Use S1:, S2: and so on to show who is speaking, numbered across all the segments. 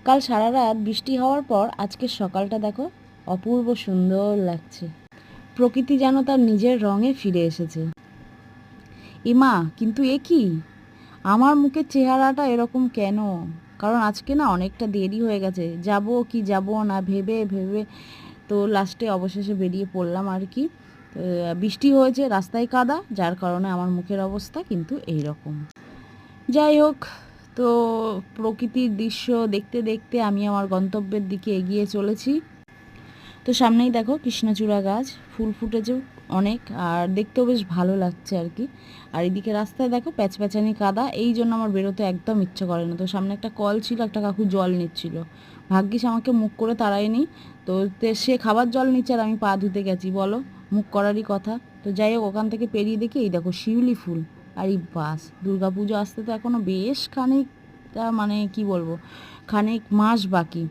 S1: কাল সারা রাত বৃষ্টি হওয়ার পর আজকের সকালটা দেখো অপূর্ব সুন্দর লাগছে। প্রকৃতি যেন তার নিজের রঙে ফিরে এসেছে। ইমা, কিন্তু এ কি, আমার মুখের চেহারাটা এরকম কেন? কারণ আজকে না অনেকটা দেরি হয়ে গেছে, যাব কি যাব না ভেবে ভেবে তো লাস্টে অবশেষে বেরিয়ে পড়লাম আর কি। বৃষ্টি হয়েছে, রাস্তায় কাদা, যার কারণে আমার মুখের অবস্থা কিন্তু এই রকম। যাই হোক, তো প্রকৃতির দৃশ্য দেখতে দেখতে আমি আমার গন্তব্যের দিকে এগিয়ে চলেছি। তো সামনেই দেখো কৃষ্ণচূড়া গাছ, ফুল ফুটেছে অনেক, আর দেখতেও বেশ ভালো লাগছে আর কি। আর এদিকে রাস্তায় দেখো প্যাচপ্যাচানি কাদা, এই জন্য আমার বেরোতে একদম ইচ্ছে করে না। তো সামনে একটা কল ছিল, একটা কাকু জল নিচ্ছিল, ভাগ্যিস আমাকে মুখ করে তাড়ায়নি। তো সে খাবার জল নিচ্ছে আর আমি পা ধুতে গেছি, বলো, মুখ করারই কথা। তো যাই হোক, ওখান থেকে পেরিয়ে দেখি এই দেখো শিউলি ফুল। আর এই বাস, দুর্গাপুজো আসতে তো এখনও বেশ খানিকটা, মানে কি বলবো, খানিক মাস বাকি।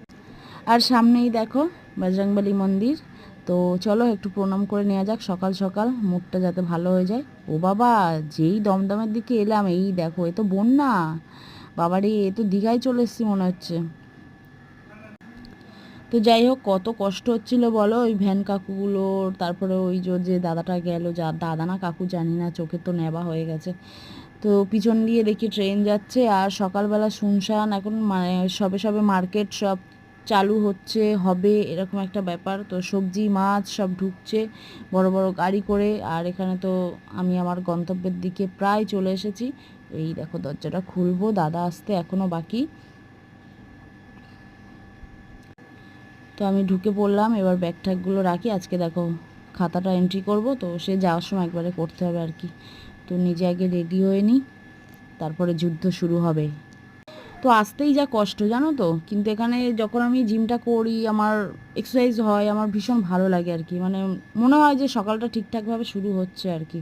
S1: আর সামনেই দেখো বজরংবলী মন্দির। তো চলো একটু প্রণাম করে নেওয়া যাক সকাল সকাল, মুডটা যাতে ভালো হয়ে যায়। ও বাবা, যেই দমদমের দিকে এলাম, এই দেখো এ তো বন্যা। বাবারে, এ তো দীঘায় চলে এসেছি মনে হচ্ছে। তো যাই হোক, কত কষ্ট হচ্ছিল বলো ওই ভ্যান কাকুগুলোর। তারপরে ওই যে দাদাটা গেল, যা দাদা না কাকু জানি না, চোখে তো নেবা হয়ে গেছে। তো পিছন দিয়ে দেখি ট্রেন যাচ্ছে, আর সকালবেলা শুনশান এখন, মানে সবে সবে মার্কেট সব চালু হচ্ছে হবে এরকম একটা ব্যাপার। তো সবজি মাছ সব ঢুকছে বড় বড় গাড়ি করে। আর এখানে তো আমি আমার গন্তব্যের দিকে প্রায় চলে এসেছি। এই দেখো দরজাটা খুলবো, দাদা আসতে এখনও বাকি। তো আমি ঢুকে পড়লাম, এবার ব্যাগ ট্যাগগুলো রাখি। আজকে দেখো খাতাটা এন্ট্রি করব, তো সে যাওয়ার সময় একবারে করতে হবে আর কি। তো নিজে আগে রেডি হয়ে নিই, তারপরে যুদ্ধ শুরু হবে। তো আসতেই যা কষ্ট জানো তো, কিন্তু এখানে যখন আমি জিমটা করি, আমার এক্সারসাইজ হয়, আমার ভীষণ ভালো লাগে আর কি। মানে মনে হয় যে সকালটা ঠিকঠাকভাবে শুরু হচ্ছে আর কি।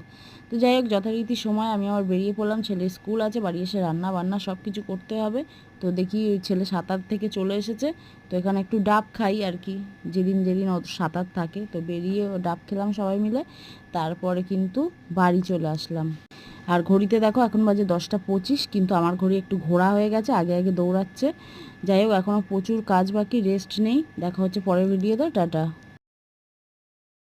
S1: তো যাই হোক, যথারীতি সময় আমি আমার বেরিয়ে পড়লাম। ছেলের স্কুল আছে, বাড়ি এসে রান্না বান্না সব কিছু করতে হবে। তো দেখি ওই ছেলে সাঁতার থেকে চলে এসেছে, তো এখানে একটু ডাব খাই আর কি। যেদিন যেদিন ও সাঁতার থাকে, তো বেরিয়ে ডাব খেলাম সবাই মিলে। তারপরে কিন্তু বাড়ি চলে আসলাম। আর ঘড়িতে দেখো এখন বাজে 10টা 25, কিন্তু আমার ঘড়ি একটু ঘোরা হয়ে গেছে, আগে আগে দৌড়াচ্ছে। যাই হোক, এখনও প্রচুর কাজ বাকি, রেস্ট নেই। দেখা হচ্ছে পরের ভিডিওতে, টাটা।